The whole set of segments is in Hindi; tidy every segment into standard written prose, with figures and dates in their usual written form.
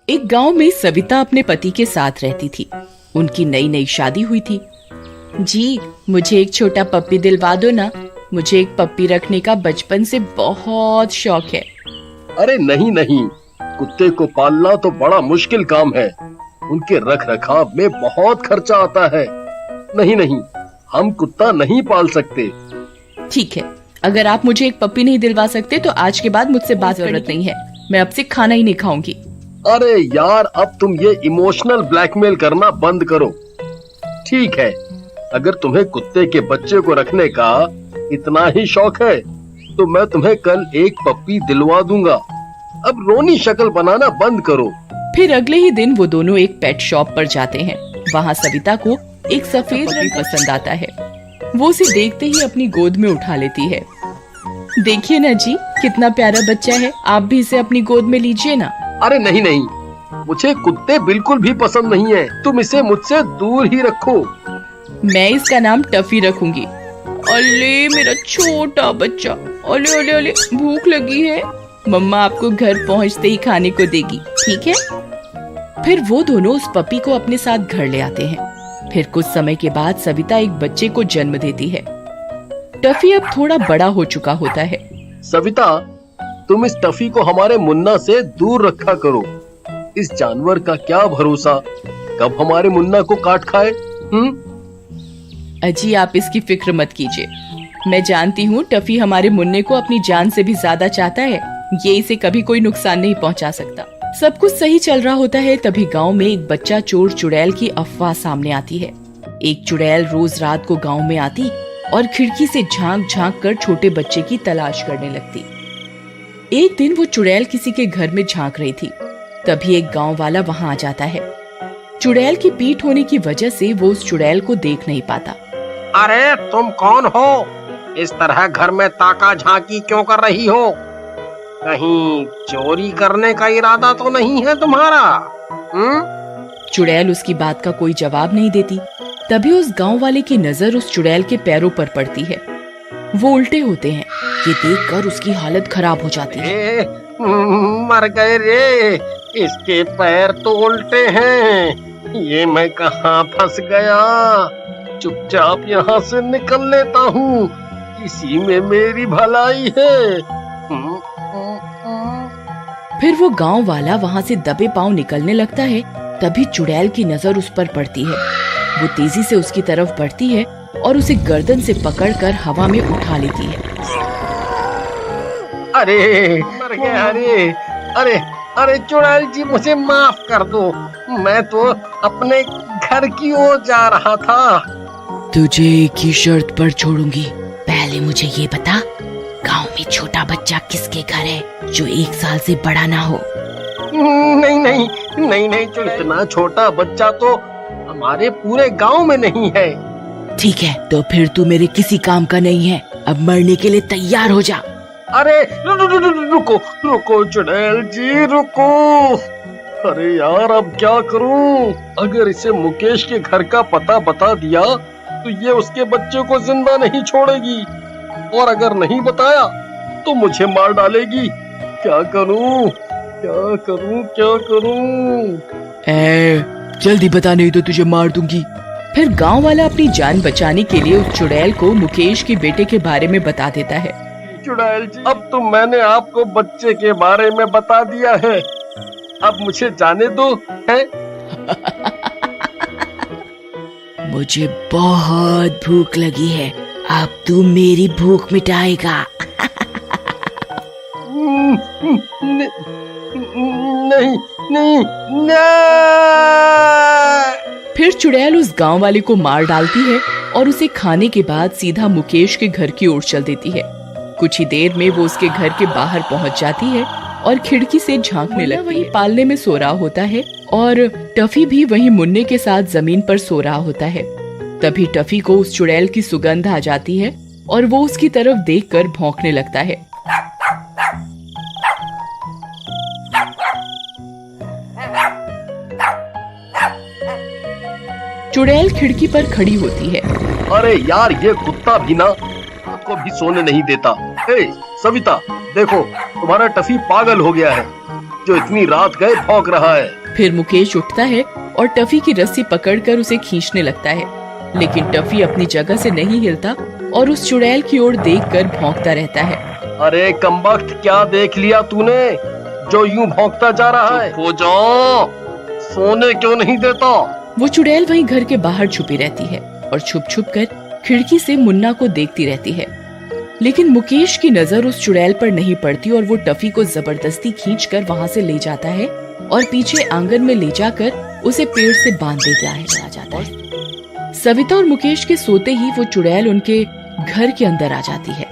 एक गांव में सविता अपने पति के साथ रहती थी। उनकी नई नई शादी हुई थी। जी, मुझे एक छोटा पप्पी दिलवा दो ना। मुझे एक पप्पी रखने का बचपन से बहुत शौक है। अरे नहीं नहीं, कुत्ते को पालना तो बड़ा मुश्किल काम है। उनके रख रखाव में बहुत खर्चा आता है। नहीं नहीं, हम कुत्ता नहीं पाल सकते। ठीक है, अगर आप मुझे एक पप्पी नहीं दिलवा सकते तो आज के बाद मुझसे बात जरूरत नहीं है। मैं अब से खाना ही नहीं खाऊंगी। अरे यार, अब तुम ये इमोशनल ब्लैकमेल करना बंद करो। ठीक है, अगर तुम्हें कुत्ते के बच्चे को रखने का इतना ही शौक है तो मैं तुम्हें कल एक पप्पी दिलवा दूंगा। अब रोनी शक्ल बनाना बंद करो। फिर अगले ही दिन वो दोनों एक पेट शॉप पर जाते हैं। वहाँ सविता को एक सफेद रंग पसंद आता है। वो उसे देखते ही अपनी गोद में उठा लेती है। देखिए ना जी, कितना प्यारा बच्चा है। आप भी इसे अपनी गोद में लीजिए ना। अरे नहीं नहीं, मुझे कुत्ते बिल्कुल भी पसंद नहीं है। तुम इसे मुझसे दूर ही रखो। मैं इसका नाम टफी रखूंगी। अले मेरा छोटा बच्चा, अले अले अले, भूख लगी है। मम्मा आपको घर पहुंचते ही खाने को देगी, ठीक है? फिर वो दोनों उस पपी को अपने साथ घर ले आते हैं। फिर कुछ समय के बाद सविता एक बच्चे को जन्म देती है। टफी अब थोड़ा बड़ा हो चुका होता है। सविता, तुम इस टफी को हमारे मुन्ना से दूर रखा करो। इस जानवर का क्या भरोसा, कब हमारे मुन्ना को काट खाए। अजी, आप इसकी फिक्र मत कीजिए। मैं जानती हूँ टफी हमारे मुन्ने को अपनी जान से भी ज्यादा चाहता है। ये इसे कभी कोई नुकसान नहीं पहुँचा सकता। सब कुछ सही चल रहा होता है, तभी गांव में एक बच्चा चोर चुड़ैल की अफवाह सामने आती है। एक चुड़ैल रोज रात को गांव में आती और खिड़की से झांक झांक कर छोटे बच्चे की तलाश करने लगती। एक दिन वो चुड़ैल किसी के घर में झांक रही थी। तभी एक गांव वाला वहां आ जाता है। चुड़ैल की पीठ होने की वजह से वो उस चुड़ैल को देख नहीं पाता। अरे तुम कौन हो? इस तरह घर में ताका झांकी क्यों कर रही हो? कहीं चोरी करने का इरादा तो नहीं है तुम्हारा? चुड़ैल उसकी बात का कोई जवाब नहीं देती। तभी उस गांव वाले की नजर उस चुड़ैल के पैरों पर पड़ती है। वो उल्टे होते हैं। ये देखकर उसकी हालत खराब हो जाती है। मर गए रे, इसके पैर तो उल्टे हैं। ये मैं कहाँ फंस गया? चुपचाप यहाँ से निकल लेता हूँ, इसी में मेरी भलाई है। फिर वो गांव वाला वहाँ से दबे पांव निकलने लगता है। तभी चुड़ैल की नजर उस पर पड़ती है। वो तेजी से उसकी तरफ बढ़ती है और उसे गर्दन से पकड़कर हवा में उठा लेती है। अरे मर गया। अरे अरे अरे चुड़ैल जी, मुझे माफ कर दो। मैं तो अपने घर की ओर जा रहा था। तुझे एक ही शर्त पर छोड़ूंगी। पहले मुझे ये बता, गांव में छोटा बच्चा किसके घर है जो 1 साल से बड़ा ना हो? नहीं नहीं नहीं नहीं, जो इतना छोटा बच्चा तो हमारे पूरे गांव में नहीं है। ठीक है, तो फिर तू मेरे किसी काम का नहीं है। अब मरने के लिए तैयार हो जा। अरे रुको रुको चुड़ैल जी, रुको। अरे यार, अब क्या करूं? अगर इसे मुकेश के घर का पता बता दिया तो ये उसके बच्चे को जिंदा नहीं छोड़ेगी, और अगर नहीं बताया तो मुझे मार डालेगी। क्या करूं क्या करूं क्या करूं? जल्दी बता, नहीं तो तुझे मार दूंगी। फिर गांव वाला अपनी जान बचाने के लिए उस चुड़ैल को मुकेश के बेटे के बारे में बता देता है। चुड़ैल जी, अब तो मैंने आपको बच्चे के बारे में बता दिया है। अब मुझे जाने दो है? मुझे बहुत भूख लगी है। अब तू मेरी भूख मिटाएगा। नहीं नहीं नहीं। फिर चुड़ैल उस गांव वाले को मार डालती है और उसे खाने के बाद सीधा मुकेश के घर की ओर चल देती है। कुछ ही देर में वो उसके घर के बाहर पहुंच जाती है और खिड़की से झांकने लगती है। पालने में सो रहा होता है और टफी भी वहीं मुन्ने के साथ जमीन पर सो रहा होता है। तभी टफी को उस चुड़ैल की सुगंध आ जाती है और वो उसकी तरफ देखकर भौंकने लगता है। चुड़ैल खिड़की पर खड़ी होती है। अरे यार, ये कुत्ता भी ना आपको भी सोने नहीं देता। ए, सविता, देखो तुम्हारा टफी पागल हो गया है। जो इतनी रात गए भौंक रहा है। फिर मुकेश उठता है और टफी की रस्सी पकड़कर उसे खींचने लगता है, लेकिन टफी अपनी जगह से नहीं हिलता और उस चुड़ैल की ओर देखकर भौंकता रहता है। अरे कमबख्त, क्या देख लिया तूने जो यूं भौंकता जा रहा है? हो जाओ, सोने क्यों नहीं देता? वो चुड़ैल वहीं घर के बाहर छुपी रहती है और छुप छुप कर खिड़की से मुन्ना को देखती रहती है, लेकिन मुकेश की नजर उस चुड़ैल पर नहीं पड़ती और वो टफी को जबरदस्ती खींचकर वहाँ से ले जाता है और पीछे आंगन में ले जाकर उसे पेड़ से बांध देता है। चला जाता है। सविता और मुकेश के सोते ही वो चुड़ैल उनके घर के अंदर आ जाती है।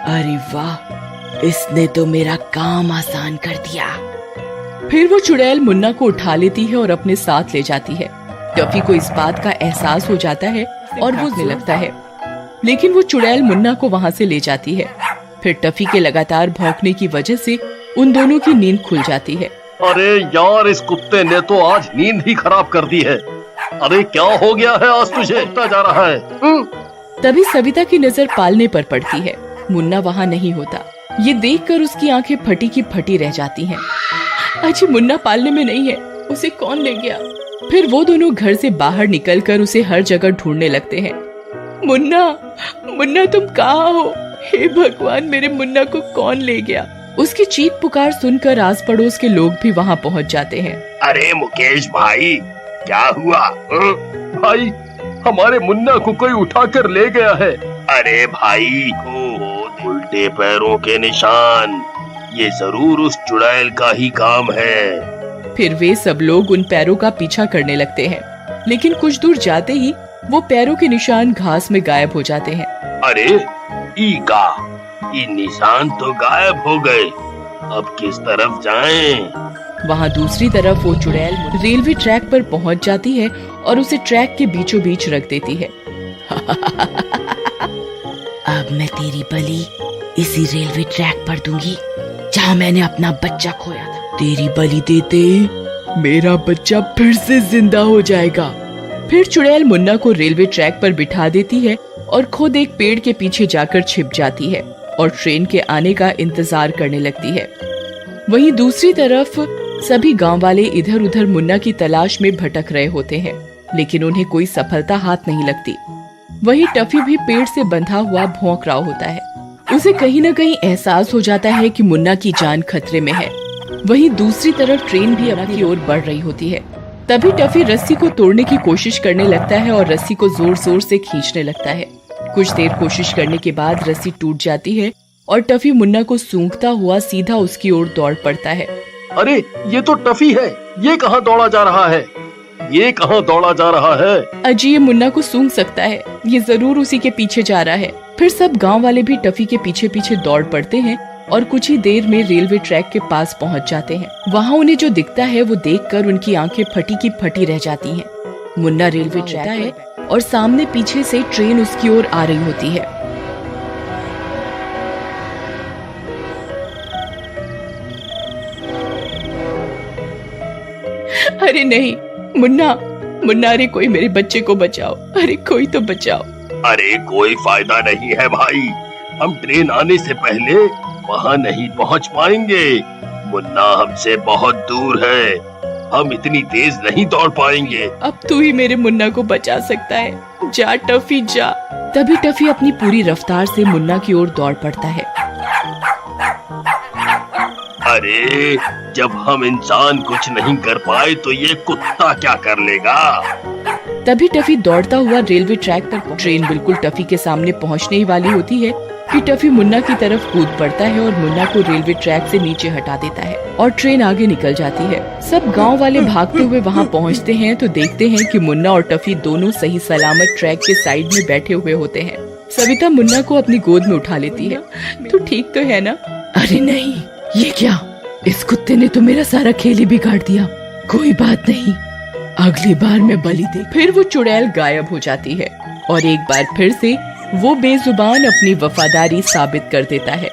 अरे वाह, इसने तो मेरा काम आसान कर दिया। फिर वो चुड़ैल मुन्ना को उठा लेती है और अपने साथ ले जाती है। टफी को इस बात का एहसास हो जाता है और वो भागने लगता है, लेकिन वो चुड़ैल मुन्ना को वहाँ से ले जाती है। फिर टफी के लगातार भौंकने की वजह से उन दोनों की नींद खुल जाती है। अरे यार, इस कुत्ते ने तो आज नींद ही खराब कर दी है। अरे क्या हो गया है आज तुझे? उठता जा रहा है। तभी सविता की नजर पालने पर पड़ती है। मुन्ना वहाँ नहीं होता। ये देखकर उसकी आंखें फटी की फटी रह जाती हैं। अजी, मुन्ना पालने में नहीं है, उसे कौन ले गया? फिर वो दोनों घर से बाहर निकलकर उसे हर जगह ढूंढने लगते हैं। मुन्ना, मुन्ना तुम कहाँ हो? हे भगवान, मेरे मुन्ना को कौन ले गया? उसकी चीख पुकार सुनकर आस पड़ोस के लोग भी वहाँ पहुँच जाते हैं। अरे मुकेश भाई, क्या हुआ? भाई, हमारे मुन्ना को कोई उठाकर ले गया है। अरे भाई, उल्टे पैरों के निशान, ये जरूर उस चुड़ैल का ही काम है। फिर वे सब लोग उन पैरों का पीछा करने लगते हैं, लेकिन कुछ दूर जाते ही वो पैरों के निशान घास में गायब हो जाते हैं। अरे ईका, ये निशान तो गायब हो गए, अब किस तरफ जाएं? वहाँ दूसरी तरफ वो चुड़ैल रेलवे ट्रैक पर पहुँच जाती है और उसे ट्रैक के बीचों बीच रख देती है। अब मैं तेरी बलि इसी रेलवे ट्रैक पर दूंगी जहाँ मैंने अपना बच्चा खोया था। तेरी बलि देते मेरा बच्चा फिर से जिंदा हो जाएगा। फिर चुड़ैल मुन्ना को रेलवे ट्रैक पर बिठा देती है और खुद एक पेड़ के पीछे जाकर छिप जाती है और ट्रेन के आने का इंतजार करने लगती है। वहीं दूसरी तरफ सभी गांव वाले इधर उधर मुन्ना की तलाश में भटक रहे होते हैं, लेकिन उन्हें कोई सफलता हाथ नहीं लगती। वहीं टफी भी पेड़ से बंधा हुआ भौंक रहा होता है। उसे कहीं न कहीं एहसास हो जाता है कि मुन्ना की जान खतरे में है। वहीं दूसरी तरफ ट्रेन भी अपनी की ओर बढ़ रही होती है। तभी टफी रस्सी को तोड़ने की कोशिश करने लगता है और रस्सी को जोर जोर से खींचने लगता है। कुछ देर कोशिश करने के बाद रस्सी टूट जाती है और टफी मुन्ना को सूंघता हुआ सीधा उसकी ओर दौड़ पड़ता है। अरे ये तो टफी है, ये कहाँ दौड़ा जा रहा है? ये कहाँ दौड़ा जा रहा है? अजी, ये मुन्ना को सूंघ सकता है, ये जरूर उसी के पीछे जा रहा है। फिर सब गांव वाले भी टफी के पीछे पीछे दौड़ पड़ते हैं और कुछ ही देर में रेलवे ट्रैक के पास पहुंच जाते हैं। वहां उन्हें जो दिखता है वो देखकर उनकी आंखें फटी की फटी रह जाती हैं। मुन्ना रेलवे ट्रैक है और सामने पीछे से ट्रेन उसकी ओर आ रही होती है। अरे नहीं, मुन्ना, मुन्ना, अरे कोई मेरे बच्चे को बचाओ, अरे कोई तो बचाओ। अरे कोई फायदा नहीं है भाई, हम ट्रेन आने से पहले वहाँ नहीं पहुँच पाएंगे। मुन्ना हमसे बहुत दूर है, हम इतनी तेज नहीं दौड़ पाएंगे। अब तू ही मेरे मुन्ना को बचा सकता है, जा टफी जा। तभी टफी अपनी पूरी रफ्तार से मुन्ना की ओर दौड़ पड़ता है। अरे जब हम इंसान कुछ नहीं कर पाए तो ये कुत्ता क्या कर लेगा? तभी टफी दौड़ता हुआ रेलवे ट्रैक पर, ट्रेन बिल्कुल टफी के सामने पहुंचने ही वाली होती है कि टफी मुन्ना की तरफ कूद पड़ता है और मुन्ना को रेलवे ट्रैक से नीचे हटा देता है और ट्रेन आगे निकल जाती है। सब गांव वाले भागते हुए वहां पहुंचते हैं तो देखते हैं कि मुन्ना और टफी दोनों सही सलामत ट्रैक के साइड में बैठे हुए होते हैं। सविता मुन्ना को अपनी गोद में उठा लेती है। तू ठीक तो है ना? अरे नहीं, ये क्या, इस कुत्ते ने तो मेरा सारा खेल ही बिगाड़ दिया। कोई बात नहीं, अगली बार मैं बलि दे। फिर वो चुड़ैल गायब हो जाती है और एक बार फिर से वो बेजुबान अपनी वफादारी साबित कर देता है।